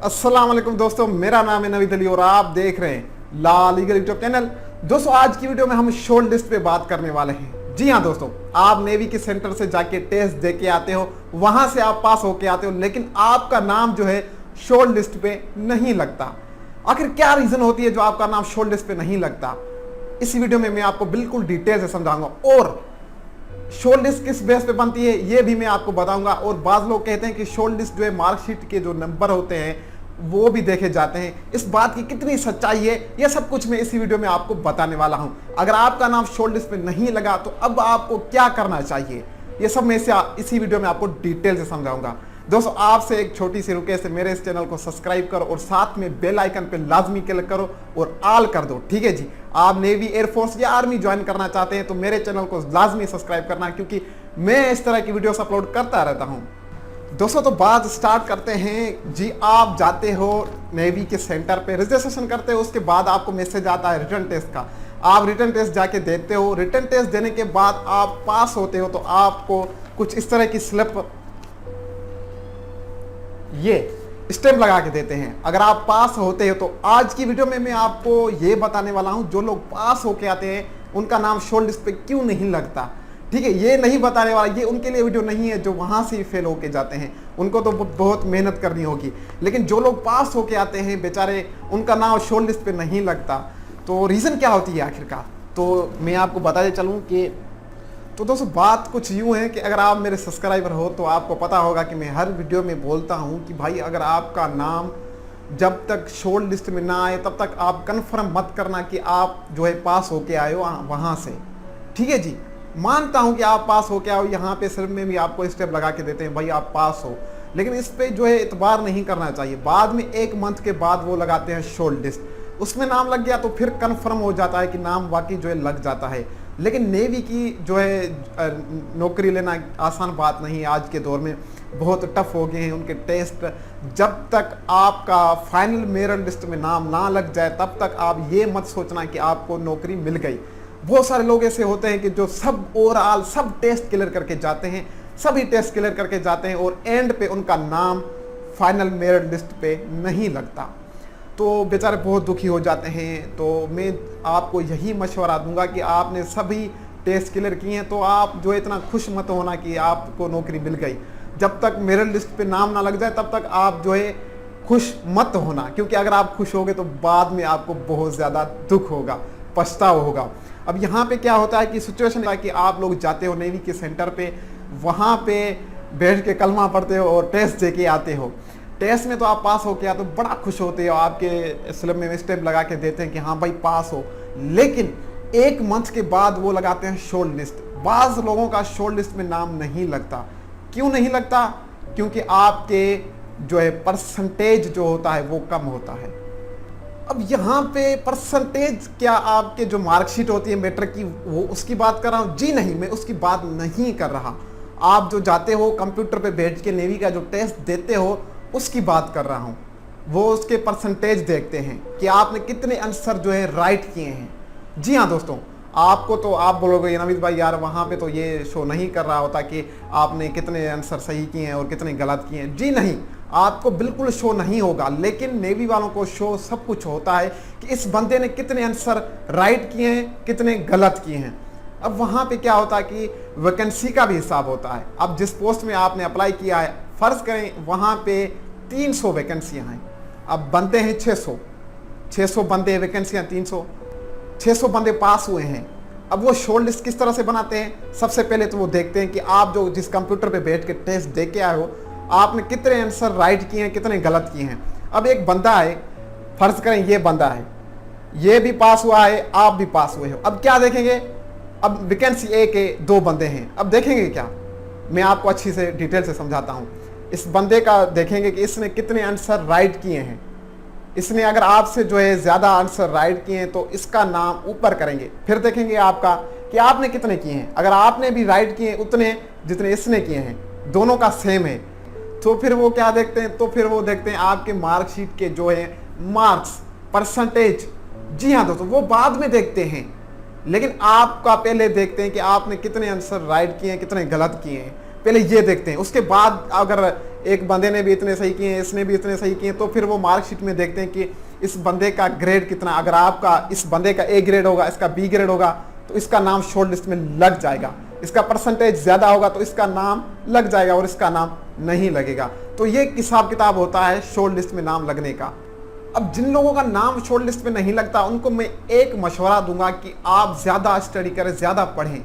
अस्सलाम वालेकुम दोस्तों, मेरा नाम है नवीद अली और आप देख रहे हैं ला लीगल यूट्यूब चैनल। दोस्तों आज की वीडियो में हम शॉर्ट लिस्ट पे बात करने वाले हैं। जी हाँ दोस्तों, आप नेवी के सेंटर से जाके टेस्ट दे के आते हो, वहां से आप पास होके आते हो, लेकिन आपका नाम जो है शॉर्ट लिस्ट पे नहीं लगता। आखिर क्या रीजन होती है जो आपका नाम शॉर्ट लिस्ट पे नहीं लगता? इस वीडियो में मैं आपको बिल्कुल डिटेल से समझाऊंगा और शॉर्ट लिस्ट किस बेस पे बनती है ये भी मैं आपको बताऊंगा। और बाज़ लोग कहते हैं कि शॉर्ट लिस्ट जो है मार्कशीट के जो नंबर होते हैं वो भी देखे जाते हैं। इस बात की कितनी सच्चाई है ये सब कुछ मैं इसी वीडियो में आपको बताने वाला हूं। अगर आपका नाम शॉर्ट लिस्ट पे नहीं लगा तो अब आपको क्या करना चाहिए ये सब मैं इसी वीडियो में आपको डिटेल से समझाऊंगा। दोस्तों आपसे एक छोटी सी रिक्वेस्ट है, मेरे इस चैनल को सब्सक्राइब करो और साथ में बेल आइकन पे लाजमी क्लिक करो और ऑल कर दो, ठीक है जी। आप नेवी, एयरफोर्स या आर्मी ज्वाइन करना चाहते हैं तो मेरे चैनल को लाजमी सब्सक्राइब करना, क्योंकि मैं इस तरह की वीडियोस अपलोड करता रहता हूं। दोस्तों तो बात स्टार्ट करते हैं जी। आप जाते हो नेवी के सेंटर पे, रजिस्ट्रेशन करते हो, उसके बाद आपको मैसेज आता है रिटर्न टेस्ट का। आप रिटर्न टेस्ट जाके देते हो, रिटर्न टेस्ट देने के बाद आप पास होते हो तो आपको कुछ इस तरह की स्लिप ये स्टैम्प लगा के देते हैं। अगर आप पास होते हो तो आज की वीडियो में मैं आपको ये बताने वाला हूं जो लोग पास होके आते हैं उनका नाम शॉर्ट लिस्ट पे क्यों नहीं लगता, ठीक है। ये नहीं बताने वाला, ये उनके लिए वीडियो नहीं है जो वहां से फेल होके जाते हैं, उनको तो बहुत मेहनत करनी होगी। लेकिन जो लोग पास होके आते हैं बेचारे, उनका नाम शॉर्ट लिस्ट पे नहीं लगता, तो रीज़न क्या होती है आखिरकार, तो मैं आपको बताते चलूँ कि तो दोस्तों बात कुछ यूँ है कि अगर आप मेरे सब्सक्राइबर हो तो आपको पता होगा कि मैं हर वीडियो में बोलता हूँ कि भाई अगर आपका नाम जब तक शॉर्ट लिस्ट में ना आए तब तक आप कन्फर्म मत करना कि आप जो है पास होके आए हो वहाँ से, ठीक है जी। मानता हूँ कि आप पास होके आओ, यहाँ पे सिर्फ में भी आपको स्टेप लगा के देते हैं भाई आप पास हो, लेकिन इस पे जो है इतबार नहीं करना चाहिए। बाद में एक मंथ के बाद वो लगाते हैं शॉर्ट लिस्ट, उसमें नाम लग गया तो फिर कन्फर्म हो जाता है कि नाम वाकई जो है लग जाता है। लेकिन नेवी की जो है नौकरी लेना आसान बात नहीं है, आज के दौर में बहुत टफ हो गए हैं उनके टेस्ट। जब तक आपका फाइनल मेरिट लिस्ट में नाम ना लग जाए तब तक आप ये मत सोचना कि आपको नौकरी मिल गई। बहुत सारे लोग ऐसे होते हैं कि जो सब ओवरऑल सब टेस्ट क्लियर करके जाते हैं, सभी टेस्ट क्लियर करके जाते हैं और एंड पे उनका नाम फाइनल मेरिट लिस्ट पे नहीं लगता, तो बेचारे बहुत दुखी हो जाते हैं। तो मैं आपको यही मशवरा दूंगा कि आपने सभी टेस्ट क्लियर किए हैं तो आप जो इतना खुश मत होना कि आपको नौकरी मिल गई। जब तक मेरिट लिस्ट पे नाम ना लग जाए तब तक आप जो है खुश मत होना, क्योंकि अगर आप खुश होगे तो बाद में आपको बहुत ज़्यादा दुख होगा, पछतावा होगा। अब यहाँ पे क्या होता है कि सिचुएशन है कि आप लोग जाते हो नेवी के सेंटर पे, वहाँ पे बैठ के कलमा पढ़ते हो और टेस्ट दे के आते हो। टेस्ट में तो आप पास हो गया तो बड़ा खुश होते हो, आपके स्लिप में स्टैम्प लगा के देते हैं कि हाँ भाई पास हो। लेकिन एक मंथ के बाद वो लगाते हैं शॉर्ट लिस्ट। बाज़ लोगों का शॉर्ट लिस्ट में नाम नहीं लगता। क्यों नहीं लगता? क्योंकि आपके जो है परसेंटेज जो होता है वो कम होता है। अब यहाँ पे परसेंटेज क्या आपके जो मार्कशीट होती है मैट्रिक की वो उसकी बात कर रहा हूँ? जी नहीं, मैं उसकी बात नहीं कर रहा। आप जो जाते हो कंप्यूटर पे बैठ के नेवी का जो टेस्ट देते हो उसकी बात कर रहा हूँ। वो उसके परसेंटेज देखते हैं कि आपने कितने आंसर जो है राइट किए हैं। जी हाँ दोस्तों, आपको तो आप बोलोगे नवीद भाई यार वहाँ पे तो ये शो नहीं कर रहा होता कि आपने कितने आंसर सही किए हैं और कितने गलत किए हैं। जी नहीं, आपको बिल्कुल शो नहीं होगा, लेकिन नेवी वालों को शो सब कुछ होता है कि इस बंदे ने कितने आंसर राइट किए हैं, कितने गलत किए हैं। अब वहाँ पे क्या होता है कि वैकेंसी का भी हिसाब होता है। अब जिस पोस्ट में आपने अप्लाई किया है, फ़र्ज़ करें वहाँ पे 300 वैकेंसियाँ हैं, अब बनते हैं 600 बंदे, वैकेंसियाँ 300, 600 बंदे पास हुए हैं। अब वो शॉर्ट लिस्ट किस तरह से बनाते हैं? सबसे पहले तो वो देखते हैं कि आप जो जिस कंप्यूटर पे बैठ के टेस्ट दे के आए हो आपने कितने आंसर राइट किए हैं, कितने गलत किए हैं। अब एक बंदा है, फ़र्ज़ करें ये बंदा है, ये भी पास हुआ है, आप भी पास हुए हो। अब क्या देखेंगे? अब वैकेंसी एक है, 2 बंदे हैं, अब देखेंगे क्या? मैं आपको अच्छी से डिटेल से समझाता हूँ। इस बंदे का देखेंगे कि इसने कितने आंसर राइट किए हैं। इसने अगर आपसे जो है ज़्यादा आंसर राइट किए हैं तो इसका नाम ऊपर करेंगे। फिर देखेंगे आपका कि आपने कितने किए हैं। अगर आपने भी राइट किए उतने जितने इसने किए हैं, दोनों का सेम है, तो फिर वो क्या देखते हैं? तो फिर वो देखते हैं आपके मार्कशीट के जो है मार्क्स, परसेंटेज। जी हाँ दोस्तों, वो बाद में देखते हैं, लेकिन आपका पहले देखते हैं कि आपने कितने आंसर राइट किए हैं, कितने गलत किए हैं। पहले ये देखते हैं, उसके बाद अगर एक बंदे ने भी इतने सही किए, इसने भी इतने सही किए, तो फिर वो मार्कशीट में देखते हैं कि इस बंदे का ग्रेड कितना। अगर आपका इस बंदे का ए ग्रेड होगा, इसका बी ग्रेड होगा, तो इसका नाम शॉर्ट लिस्ट में लग जाएगा। इसका परसेंटेज ज्यादा होगा तो इसका नाम लग जाएगा और इसका नाम नहीं लगेगा। तो ये हिसाब किताब होता है शॉर्ट लिस्ट में नाम लगने का। अब जिन लोगों का नाम शॉर्ट लिस्ट में नहीं लगता उनको मैं एक मशवरा दूंगा कि आप ज्यादा स्टडी करें, ज्यादा पढ़ें,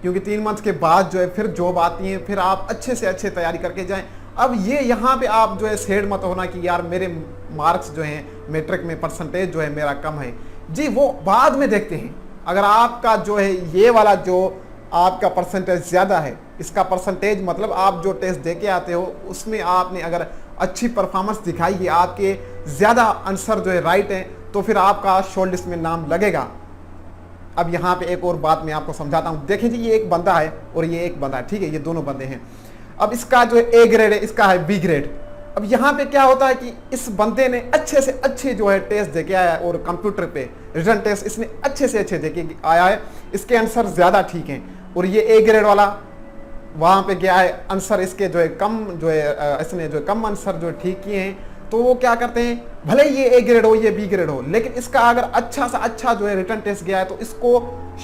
क्योंकि 3 मंथ के बाद जो है फिर जॉब आती है, फिर आप अच्छे से अच्छे तैयारी करके जाएं। अब ये यहाँ पे आप जो है सेड मत होना कि यार मेरे मार्क्स जो हैं मैट्रिक में परसेंटेज जो है मेरा कम है। जी वो बाद में देखते हैं। अगर आपका जो है ये वाला जो आपका परसेंटेज ज़्यादा है, इसका परसेंटेज मतलब आप जो टेस्ट दे के आते हो उसमें आपने अगर अच्छी परफॉर्मेंस दिखाई है, आपके ज़्यादा आंसर जो है राइट हैं, तो फिर आपका शॉर्ट लिस्ट में नाम लगेगा। अब यहाँ पे एक और बात मैं आपको समझाता हूँ। देखें जी, ये एक बंदा है और ये एक बंदा है, ठीक है, ये दोनों बंदे हैं। अब इसका जो ए ग्रेड है, इसका है बी ग्रेड। अब यहाँ पे क्या होता है कि इस बंदे ने अच्छे से अच्छे जो है टेस्ट दे के आया है और कंप्यूटर पे रिटन टेस्ट इसने अच्छे से अच्छे दे के आया है, इसके आंसर ज़्यादा ठीक हैं। और ये ए ग्रेड वाला वहाँ पे गया है, आंसर इसके जो है कम, जो है इसने जो कम आंसर जो ठीक किए हैं, तो वो क्या करते हैं, भले ये ए ग्रेड हो ये बी ग्रेड हो, लेकिन इसका अगर अच्छा सा अच्छा जो है रिटन टेस्ट गया है तो इसको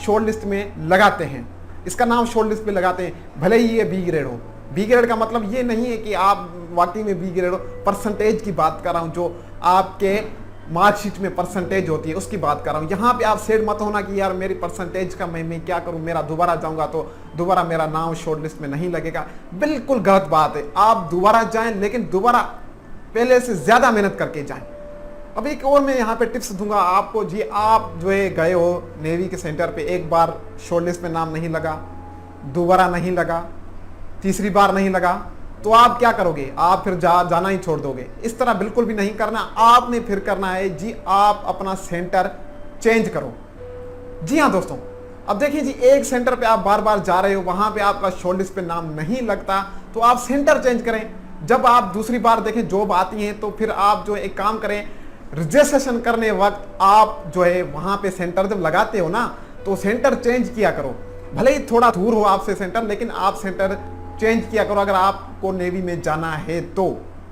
शॉर्ट लिस्ट में लगाते हैं, इसका नाम शॉर्ट लिस्ट में लगाते हैं, भले ही ये बी ग्रेड हो। बी ग्रेड का मतलब ये नहीं है कि आप वाकई में बी ग्रेड हो, परसेंटेज की बात कर रहा हूँ, जो आपके मार्कशीट में परसेंटेज होती है उसकी बात कर रहा हूँ। यहाँ पे आप सेड मत होना कि यार मेरी परसेंटेज का मैं क्या करूँ, मेरा दोबारा जाऊँगा तो दोबारा मेरा नाम शॉर्ट लिस्ट में नहीं लगेगा। बिल्कुल गलत बात है। आप दोबारा जाएं, लेकिन दोबारा पहले से ज़्यादा मेहनत करके जाएं। अब एक और मैं यहाँ पे टिप्स दूंगा आपको। जी आप जो है गए हो नेवी के सेंटर पे, एक बार शॉर्ट लिस्ट में नाम नहीं लगा, दोबारा नहीं लगा, तीसरी बार नहीं लगा, तो आप क्या करोगे, आप फिर जाना ही छोड़ दोगे। इस तरह बिल्कुल भी नहीं करना। आपने फिर करना है जी, आप अपना सेंटर चेंज करो। जी हाँ दोस्तों, अब देखिए जी, एक सेंटर पे आप बार बार जा रहे हो, वहां पे आपका शॉर्ट लिस्ट पे नाम नहीं लगता, तो आप सेंटर चेंज करें। जब आप दूसरी बार देखें जॉब आती है, तो फिर आप जो एक काम करें, रजिस्ट्रेशन करने वक्त आप जो है वहां पे सेंटर जब लगाते हो ना, तो सेंटर चेंज किया करो। भले ही थोड़ा दूर हो आपसे सेंटर, लेकिन आप सेंटर चेंज किया करो। अगर आपको नेवी में जाना है तो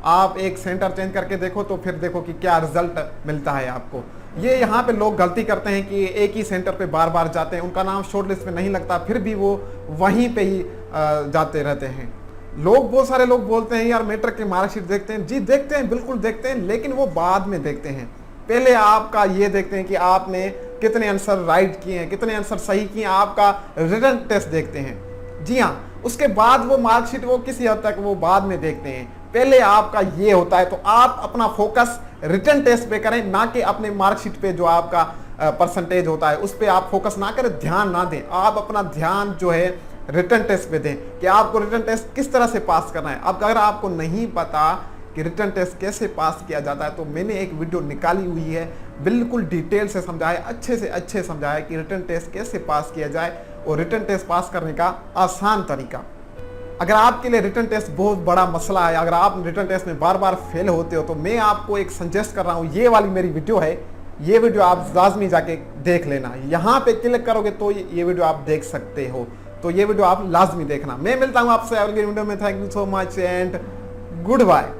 आप एक सेंटर चेंज करके देखो, तो फिर देखो कि क्या रिजल्ट मिलता है आपको। ये यहाँ पे लोग गलती करते हैं कि एक ही सेंटर पे बार बार जाते हैं, उनका नाम शॉर्ट लिस्ट में नहीं लगता, फिर भी वो वहीं पे ही जाते रहते हैं। लोग, बहुत सारे लोग बोलते हैं यार मैट्रिक की मार्कशीट देखते हैं। जी देखते हैं, बिल्कुल देखते हैं, लेकिन वो बाद में देखते हैं। पहले आपका ये देखते हैं कि आपने कितने आंसर राइट किए हैं, कितने आंसर सही किए हैं, आपका रिटन टेस्ट देखते हैं। जी हाँ, उसके बाद वो मार्कशीट वो किसी हद तक वो बाद में देखते हैं। पहले आपका ये होता है, तो आप अपना फोकस रिटन टेस्ट पे करें, ना कि अपने मार्कशीट पे जो आपका परसेंटेज होता है उस पे आप फोकस ना करें, ध्यान ना दें। आप अपना ध्यान जो है रिटन टेस्ट पे दें कि आपको रिटन टेस्ट किस तरह से पास करना है। अब अगर आपको नहीं पता कि रिटन टेस्ट कैसे पास किया जाता है, तो मैंने एक वीडियो निकाली हुई है, बिल्कुल डिटेल से समझाया, अच्छे से अच्छे समझाया कि रिटन टेस्ट कैसे पास किया जाए और रिटन टेस्ट पास करने का आसान तरीका। अगर आपके लिए रिटन टेस्ट बहुत बड़ा मसला है, अगर आप रिटन टेस्ट में बार बार फेल होते हो, तो मैं आपको एक सजेस्ट कर रहा हूँ, ये वाली मेरी वीडियो है, ये वीडियो आप लाजमी जाके देख लेना। यहाँ पे क्लिक करोगे तो ये वीडियो आप देख सकते हो, तो ये वीडियो आप लाजमी देखना। मैं मिलता हूँ आपसे अगली वीडियो में। Thank you so much and good bye.